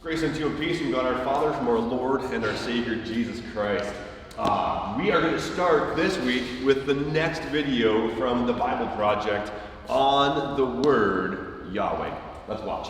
Grace unto you and peace from God our Father, from our Lord and our Savior, Jesus Christ. We are going to start this week with the next video from the Bible Project on the word Yahweh. Let's watch.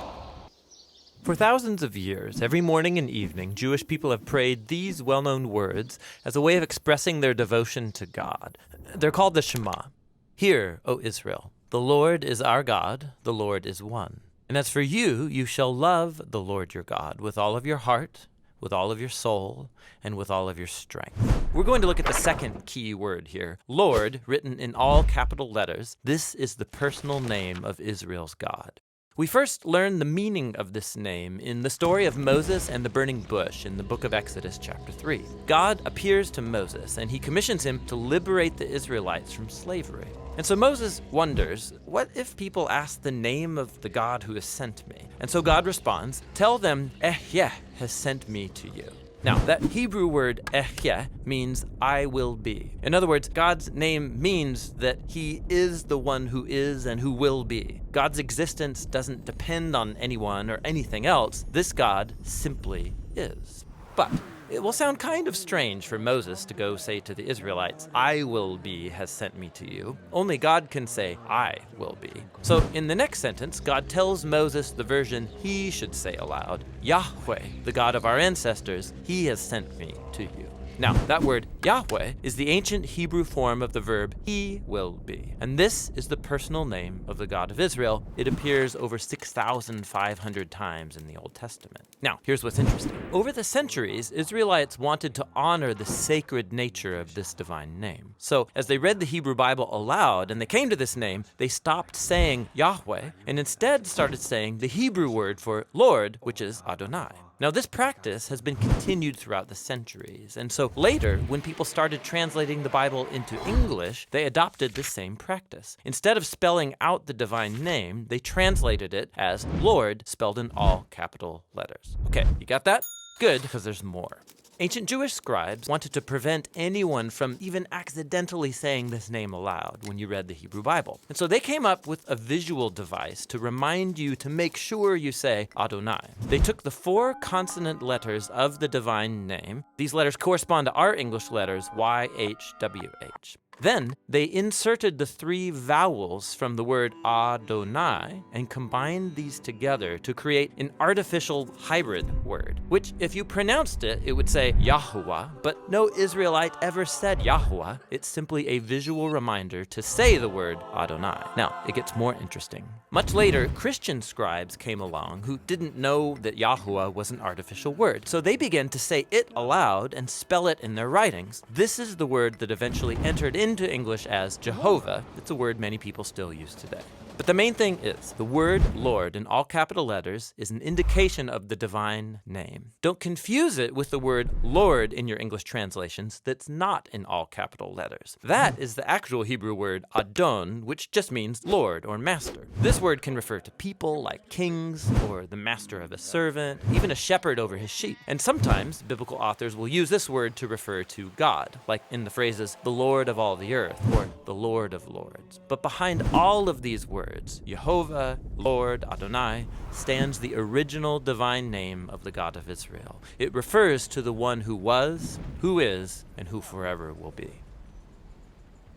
For thousands of years, every morning and evening, Jewish people have prayed these well-known words as a way of expressing their devotion to God. They're called the Shema. Hear, O Israel, the Lord is our God, the Lord is one. And as for you, you shall love the Lord your God with all of your heart, with all of your soul, and with all of your strength. We're going to look at the second key word here, Lord, written in all capital letters. This is the personal name of Israel's God. We first learn the meaning of this name in the story of Moses and the burning bush in the book of Exodus chapter 3. God appears to Moses and he commissions him to liberate the Israelites from slavery. And so Moses wonders, what if people ask the name of the God who has sent me? And so God responds, tell them, Ehyeh has sent me to you. Now, that Hebrew word Ehyeh means I will be. In other words, God's name means that he is the one who is and who will be. God's existence doesn't depend on anyone or anything else. This God simply is. But it will sound kind of strange for Moses to go say to the Israelites, I will be has sent me to you. Only God can say, I will be. So in the next sentence, God tells Moses the version he should say aloud, Yahweh, the God of our ancestors, he has sent me to you. Now, that word Yahweh is the ancient Hebrew form of the verb he will be. And this is the personal name of the God of Israel. It appears over 6,500 times in the Old Testament. Now, here's what's interesting. Over the centuries, Israelites wanted to honor the sacred nature of this divine name. So, as they read the Hebrew Bible aloud and they came to this name, they stopped saying Yahweh and instead started saying the Hebrew word for Lord, which is Adonai. Now, this practice has been continued throughout the centuries, and so later, when people started translating the Bible into English, they adopted the same practice. Instead of spelling out the divine name, they translated it as Lord, spelled in all capital letters. Okay, you got that? Good, because there's more. Ancient Jewish scribes wanted to prevent anyone from even accidentally saying this name aloud when you read the Hebrew Bible. And so they came up with a visual device to remind you to make sure you say Adonai. They took the 4 consonant letters of the divine name. These letters correspond to our English letters, YHWH. Then they inserted the 3 vowels from the word Adonai and combined these together to create an artificial hybrid word, which if you pronounced it, it would say Yahuwah, but no Israelite ever said Yahuwah. It's simply a visual reminder to say the word Adonai. Now, it gets more interesting. Much later, Christian scribes came along who didn't know that Yahuwah was an artificial word, so they began to say it aloud and spell it in their writings. This is the word that eventually entered into English as Jehovah. It's a word many people still use today. But the main thing is, the word Lord in all capital letters is an indication of the divine name. Don't confuse it with the word Lord in your English translations that's not in all capital letters. That is the actual Hebrew word Adon, which just means Lord or master. This word can refer to people like kings or the master of a servant, even a shepherd over his sheep. And sometimes biblical authors will use this word to refer to God, like in the phrases, the Lord of all the earth or the Lord of lords. But behind all of these words, Jehovah, Lord, Adonai, stands the original divine name of the God of Israel. It refers to the one who was, who is, and who forever will be.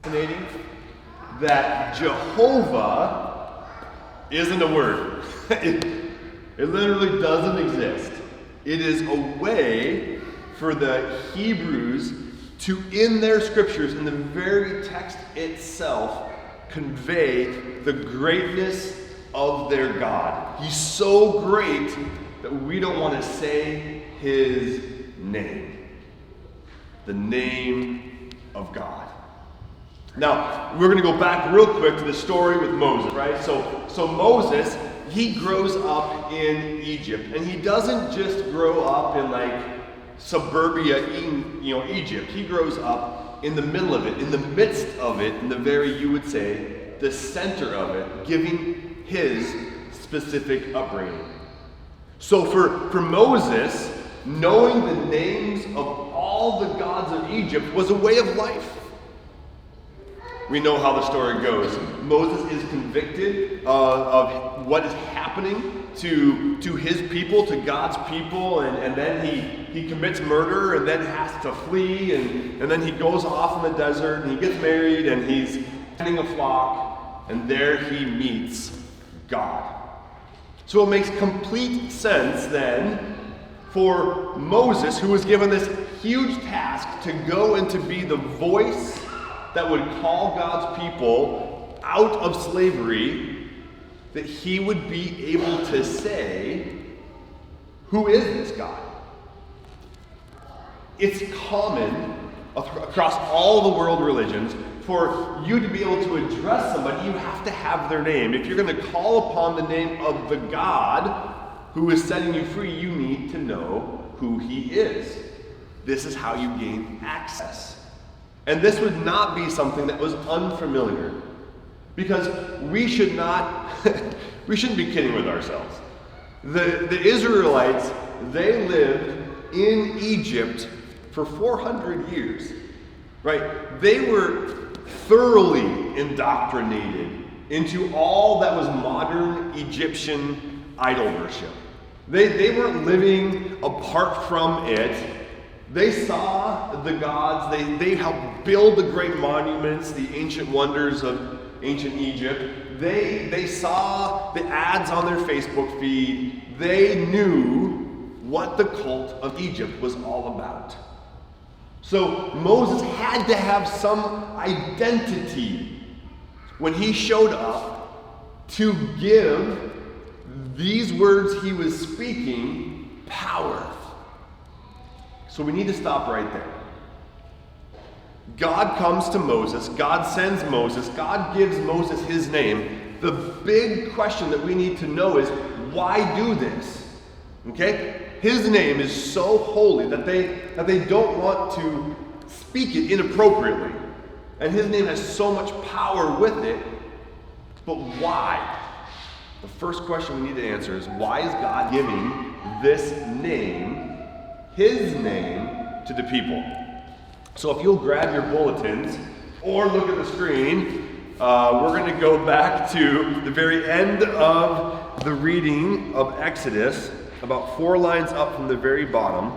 Fascinating that Jehovah isn't a word. It literally doesn't exist. It is a way for the Hebrews to, in their scriptures, in the very text itself, convey the greatness of their God. He's so great that we don't want to say his name. The name of God. Now, we're going to go back real quick to the story with Moses, right? So Moses, he grows up in Egypt, and he doesn't just grow up in like suburbia, Egypt. He grows up in the middle of it, in the midst of it, in the very, you would say, the center of it, giving his specific upbringing. So for Moses, knowing the names of all the gods of Egypt was a way of life. We know how the story goes. Moses is convicted of what is happening happening to his people, to God's people, and then he commits murder and then has to flee, and then he goes off in the desert and he gets married and he's tending a flock, and there he meets God. So it makes complete sense then for Moses, who was given this huge task to go and to be the voice that would call God's people out of slavery, that he would be able to say, who is this God? It's common across all the world religions for you to be able to address somebody, you have to have their name. If you're going to call upon the name of the God who is setting you free, you need to know who he is. This is how you gain access. And this would not be something that was unfamiliar, because we shouldn't be kidding with ourselves. The Israelites, they lived in Egypt for 400 years, right? They were thoroughly indoctrinated into all that was modern Egyptian idol worship. They weren't living apart from it. They saw the gods. They helped build the great monuments, the ancient wonders of ancient Egypt. They saw the ads on their Facebook feed. They knew what the cult of Egypt was all about. So Moses had to have some identity when he showed up to give these words he was speaking power. So we need to stop right there. God comes to Moses, God sends Moses, God gives Moses his name. The big question that we need to know is, why do this? Okay? His name is so holy that they don't want to speak it inappropriately. And his name has so much power with it. But why? The first question we need to answer is, why is God giving this name, his name, to the people? So if you'll grab your bulletins or look at the screen, we're going to go back to the very end of the reading of Exodus, about 4 lines up from the very bottom.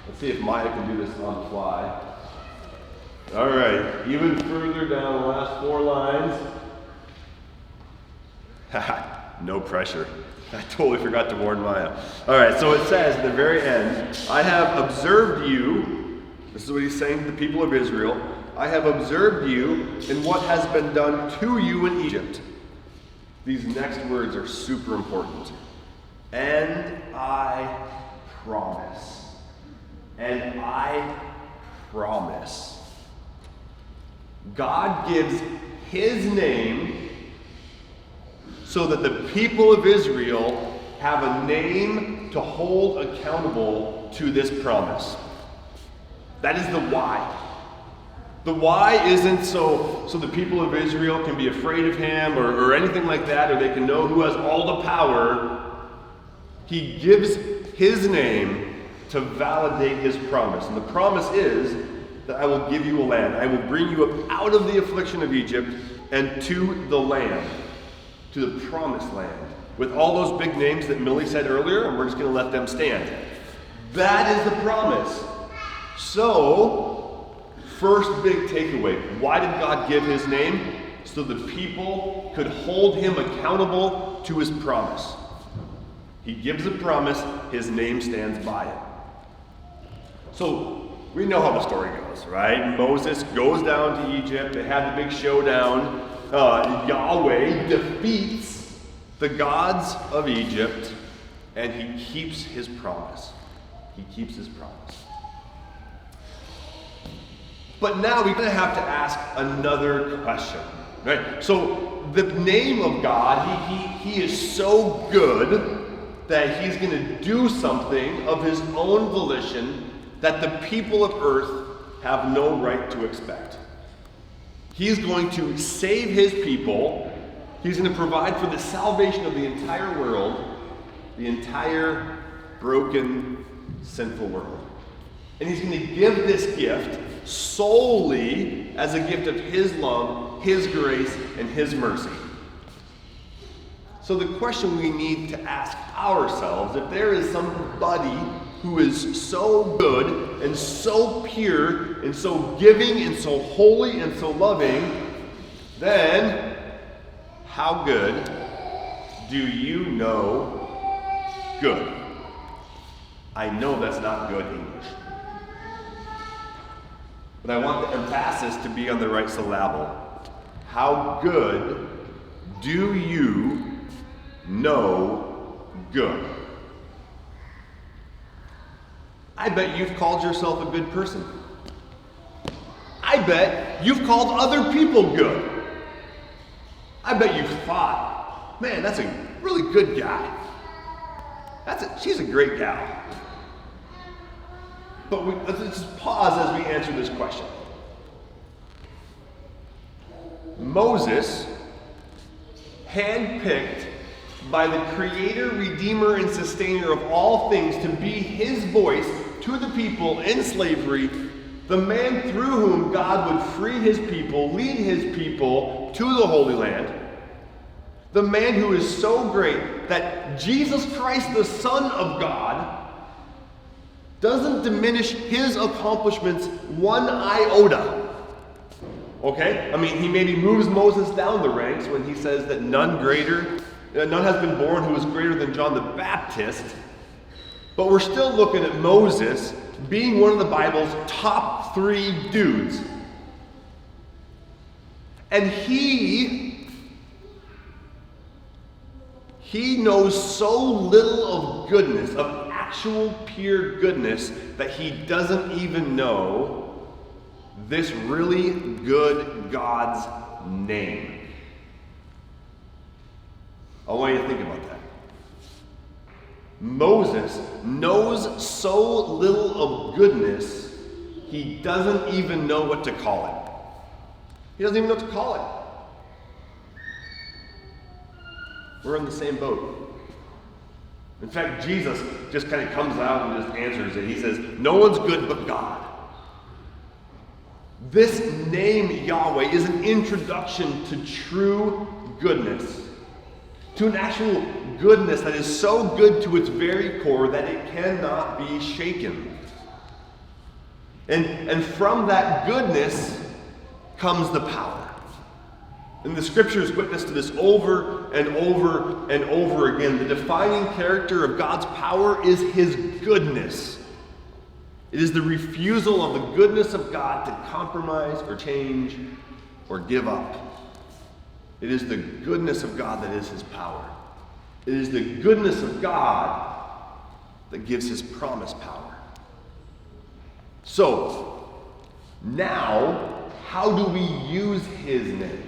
Let's see if Maya can do this on the fly. All right, even further down the last 4 lines. No pressure. I totally forgot to warn Maya. All right, so it says at the very end, I have observed you. This is what he's saying to the people of Israel. I have observed you in what has been done to you in Egypt. These next words are super important. And I promise. And I promise. God gives his name so that the people of Israel have a name to hold accountable to this promise. That is the why. The why isn't so the people of Israel can be afraid of him or anything like that, or they can know who has all the power. He gives his name to validate his promise. And the promise is that I will give you a land. I will bring you up out of the affliction of Egypt and to the land, to the promised land, with all those big names that Millie said earlier, and we're just going to let them stand. That is the promise. So, first big takeaway. Why did God give his name? So the people could hold him accountable to his promise. He gives a promise, his name stands by it. So, we know how the story goes, right? Moses goes down to Egypt, they have the big showdown. Yahweh defeats the gods of Egypt, and he keeps his promise. He keeps his promise. But now we're going to have to ask another question, right? So the name of God, he is so good that he's going to do something of his own volition that the people of earth have no right to expect. He's going to save his people. He's going to provide for the salvation of the entire world, the entire broken, sinful world. And he's going to give this gift solely as a gift of his love, his grace, and his mercy. So the question we need to ask ourselves, if there is somebody who is so good and so pure and so giving and so holy and so loving, then how good do you know good? I know that's not good English. But I want the emphasis to be on the right syllable. How good do you know good? I bet you've called yourself a good person. I bet you've called other people good. I bet you've thought, man, that's a really good guy. She's a great gal. But let's just pause as we answer this question. Moses, handpicked by the creator, redeemer, and sustainer of all things to be his voice to the people in slavery, the man through whom God would free his people, lead his people to the Holy Land, the man who is so great that Jesus Christ, the Son of God, doesn't diminish his accomplishments one iota. Okay? I mean, he maybe moves Moses down the ranks when he says that none has been born who is greater than John the Baptist. But we're still looking at Moses being one of the Bible's top 3 dudes. And he knows so little of goodness, of actual pure goodness, that he doesn't even know this really good God's name. I want you to think about that. Moses knows so little of goodness, he doesn't even know what to call it. He doesn't even know what to call it. We're in the same boat. In fact, Jesus just kind of comes out and just answers it. He says, no one's good but God. This name, Yahweh, is an introduction to true goodness. To an actual goodness that is so good to its very core that it cannot be shaken. And from that goodness comes the power. And the scriptures witness to this over and over and over again. The defining character of God's power is his goodness. It is the refusal of the goodness of God to compromise or change or give up. It is the goodness of God that is his power. It is the goodness of God that gives his promise power. So, now, how do we use his name?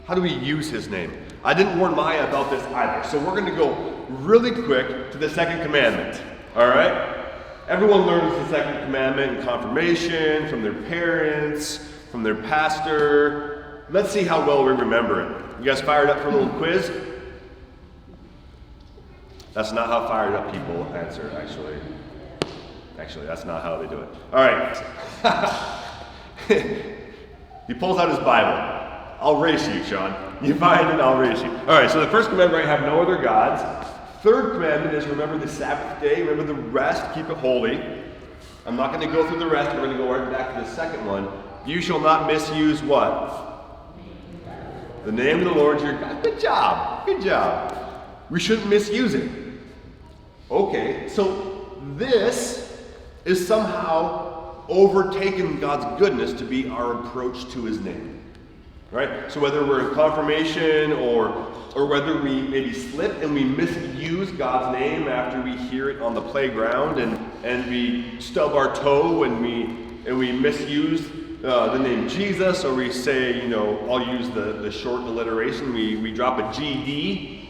How do we use his name? I didn't warn Maya about this either, so we're going to go really quick to the second commandment. All right? Everyone learns the second commandment in confirmation, from their parents, from their pastor. Let's see how well we remember it. You guys fired up for a little quiz? That's not how fired up people answer, actually. Actually, that's not how they do it. All right. He pulls out his Bible. I'll race you, Sean. You find it, I'll race you. All right, so the first commandment, right, have no other gods. Third commandment is remember the Sabbath day, remember the rest, keep it holy. I'm not going to go through the rest, we're going to go right back to the second one. You shall not misuse what? The name of the Lord your God. Good job, good job. We shouldn't misuse it. Okay, so this is somehow overtaken God's goodness to be our approach to his name. Right? So whether we're in confirmation or whether we maybe slip and we misuse God's name after we hear it on the playground and we stub our toe and we misuse the name Jesus, or we say, I'll use the short alliteration, we drop a GD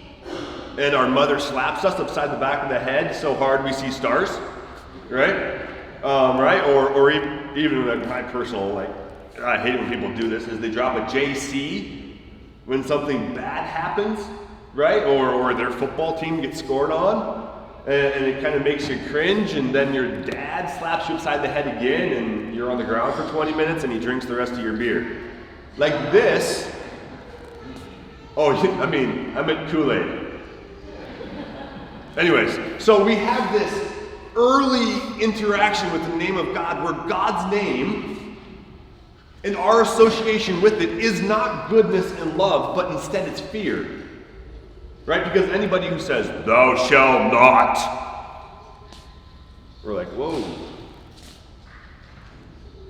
and our mother slaps us upside the back of the head so hard we see stars, right? Right? Or even my personal, I hate it when people do this, is they drop a JC when something bad happens, right? Or their football team gets scored on, and it kind of makes you cringe, and then your dad slaps you upside the head again, and you're on the ground for 20 minutes, and he drinks the rest of your beer. Like this. Oh, I meant Kool-Aid. Anyways, so we have this early interaction with the name of God where God's name and our association with it is not goodness and love, but instead it's fear. Right? Because anybody who says, "Thou shalt not," we're like, whoa.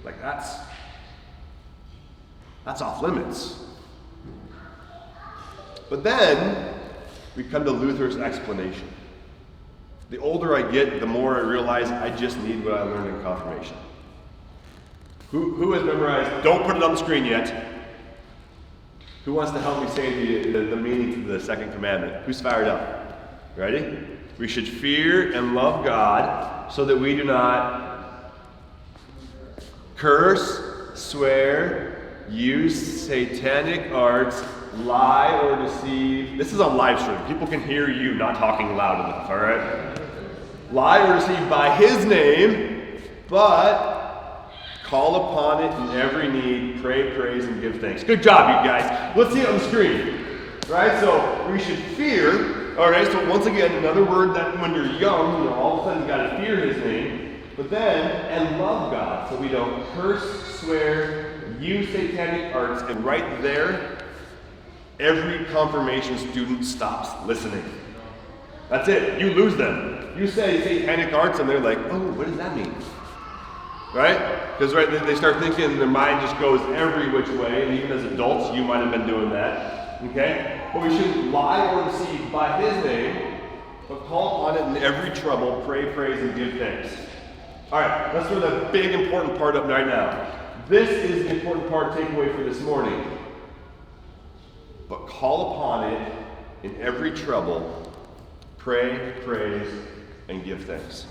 Like that's off limits. But then we come to Luther's explanation. The older I get, the more I realize I just need what I learned in confirmation. Who has memorized? Don't put it on the screen yet. Who wants to help me say the meaning of the second commandment? Who's fired up? Ready? We should fear and love God so that we do not curse, swear, use satanic arts, lie or deceive. This is a live stream. People can hear you not talking loud enough, all right? Lie or deceive by his name, but call upon it in every need, pray, praise, and give thanks. Good job, you guys. Let's see it on the screen. Right? So we should fear. All right, so once again, another word that when you're young, all of a sudden you got to fear his name. But then, and love God, so we don't curse, swear, use satanic arts, and right there, every confirmation student stops listening. That's it. You lose them. You say satanic arts, and they're like, oh, what does that mean? Right? Because they start thinking, their mind just goes every which way, and even as adults, you might have been doing that. Okay? But we shouldn't lie or deceive by his name, but call upon it in every trouble, pray, praise, and give thanks. All right, that's for the big important part up right now. This is the important part takeaway for this morning. But call upon it in every trouble, pray, praise, and give thanks.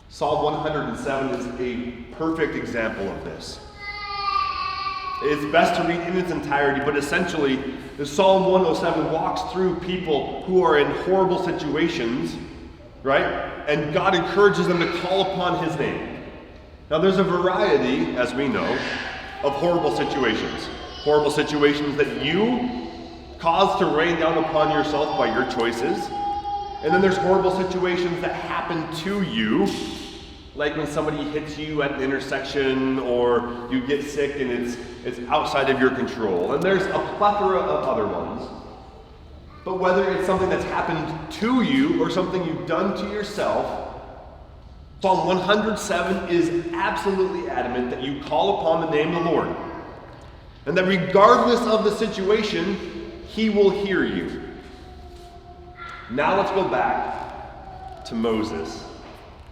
Psalm 107 is a perfect example of this. It's best to read in its entirety, but essentially, the Psalm 107 walks through people who are in horrible situations, right? And God encourages them to call upon his name. Now, there's a variety, as we know, of horrible situations. Horrible situations that you cause to rain down upon yourself by your choices. And then there's horrible situations that happen to you, like when somebody hits you at an intersection or you get sick and it's outside of your control. And there's a plethora of other ones. But whether it's something that's happened to you or something you've done to yourself, Psalm 107 is absolutely adamant that you call upon the name of the Lord. And that regardless of the situation, he will hear you. Now let's go back to Moses.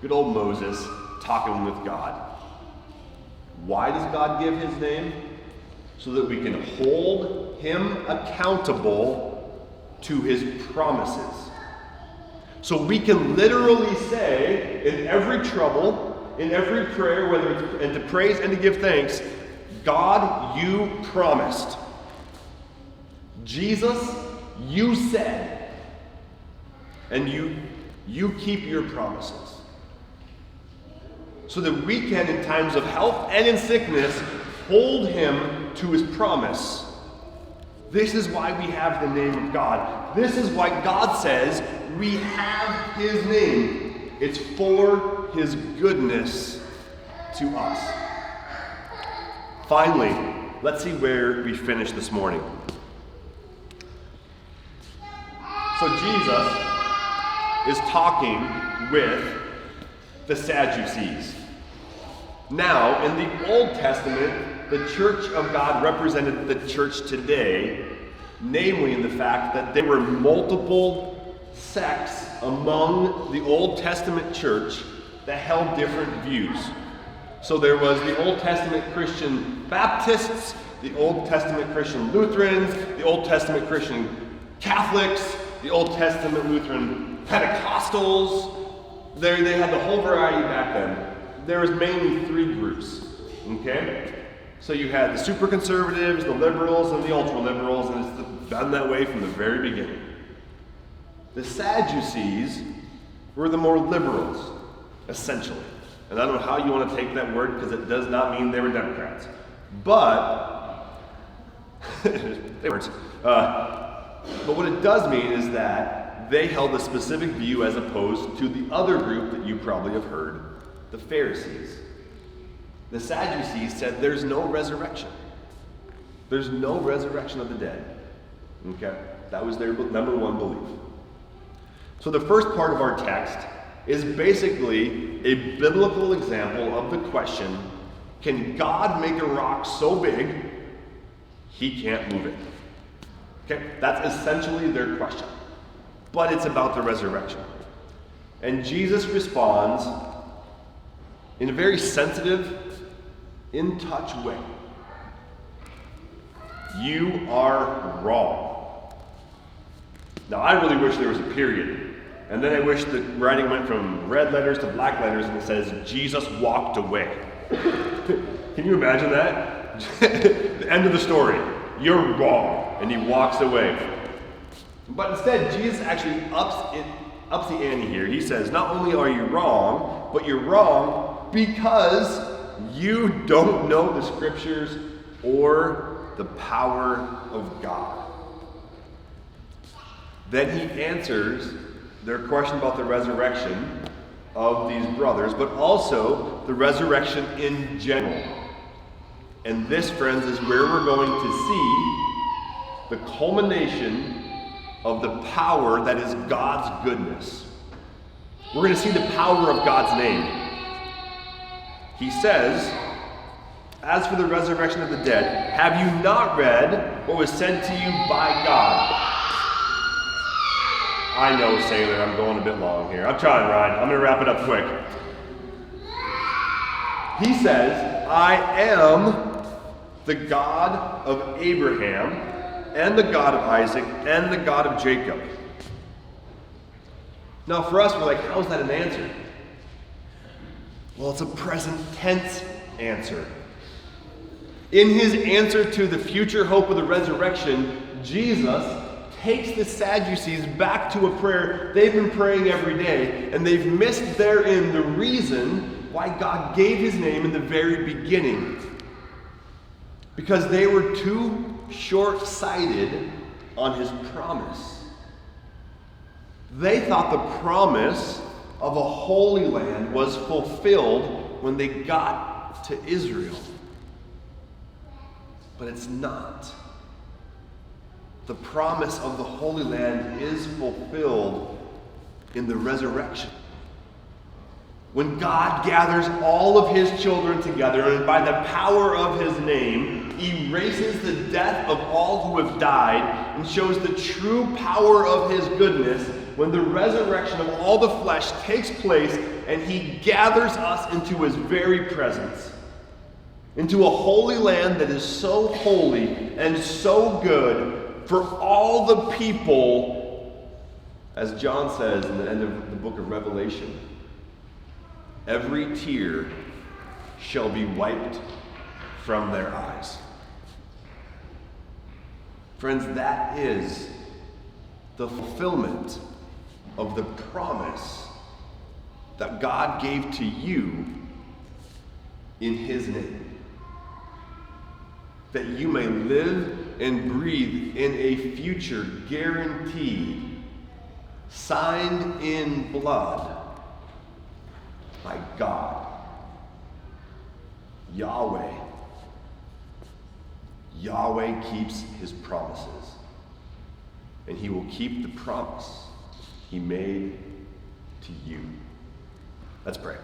Good old Moses talking with God. Why does God give his name? So that we can hold him accountable to his promises. So we can literally say in every trouble, in every prayer, whether it's and to praise and to give thanks, God, you promised. Jesus, you said. And you keep your promises. So that we can, in times of health and in sickness, hold him to his promise. This is why we have the name of God. This is why God says we have his name. It's for his goodness to us. Finally, let's see where we finish this morning. So Jesus is talking with the Sadducees. Now, in the Old Testament, the Church of God represented the church today, namely in the fact that there were multiple sects among the Old Testament church that held different views. So there was the Old Testament Christian Baptists, the Old Testament Christian Lutherans, the Old Testament Christian Catholics, the Old Testament Lutheran Pentecostals. They had the whole variety back then. There was mainly three groups, okay? So you had the super conservatives, the liberals, and the ultra liberals, and it's been that way from the very beginning. The Sadducees were the more liberals, essentially. And I don't know how you want to take that word because it does not mean they were Democrats. But, they weren't. But what it does mean is that they held a specific view as opposed to the other group that you probably have heard, the Pharisees. The Sadducees said there's no resurrection. There's no resurrection of the dead. Okay? That was their number one belief. So the first part of our text is basically a biblical example of the question, can God make a rock so big he can't move it? Okay? That's essentially their question. But it's about the resurrection. And Jesus responds in a very sensitive, in touch way. You are wrong. Now, I really wish there was a period. And then I wish the writing went from red letters to black letters and it says, Jesus walked away. Can you imagine that? The end of the story. You're wrong. And he walks away. But instead, Jesus actually ups the ante here. He says, not only are you wrong, but you're wrong because you don't know the scriptures or the power of God. Then he answers their question about the resurrection of these brothers, but also the resurrection in general. And this, friends, is where we're going to see the culmination of the power that is God's goodness. We're going to see the power of God's name. He says, as for the resurrection of the dead, have you not read what was sent to you by God? I know, Sailor, I'm going a bit long here. I'm trying, Ryan. I'm going to wrap it up quick. He says, I am the God of Abraham, and the God of Isaac, and the God of Jacob. Now for us, we're like, how's that an answer? Well, it's a present tense answer. In his answer to the future hope of the resurrection, Jesus takes the Sadducees back to a prayer they've been praying every day, and they've missed therein the reason why God gave his name in the very beginning. Because they were too short-sighted on his promise. They thought the promise of a holy land was fulfilled when they got to Israel. But it's not. The promise of the Holy Land is fulfilled in the resurrection. When God gathers all of his children together and by the power of his name erases the death of all who have died and shows the true power of his goodness, when the resurrection of all the flesh takes place and he gathers us into his very presence, into a holy land that is so holy and so good for all the people, as John says in the end of the book of Revelation, every tear shall be wiped from their eyes. Friends, that is the fulfillment of the promise that God gave to you in his name. That you may live and breathe in a future guaranteed, signed in blood by God. Yahweh. Yahweh keeps his promises. And he will keep the promise he made to you. Let's pray.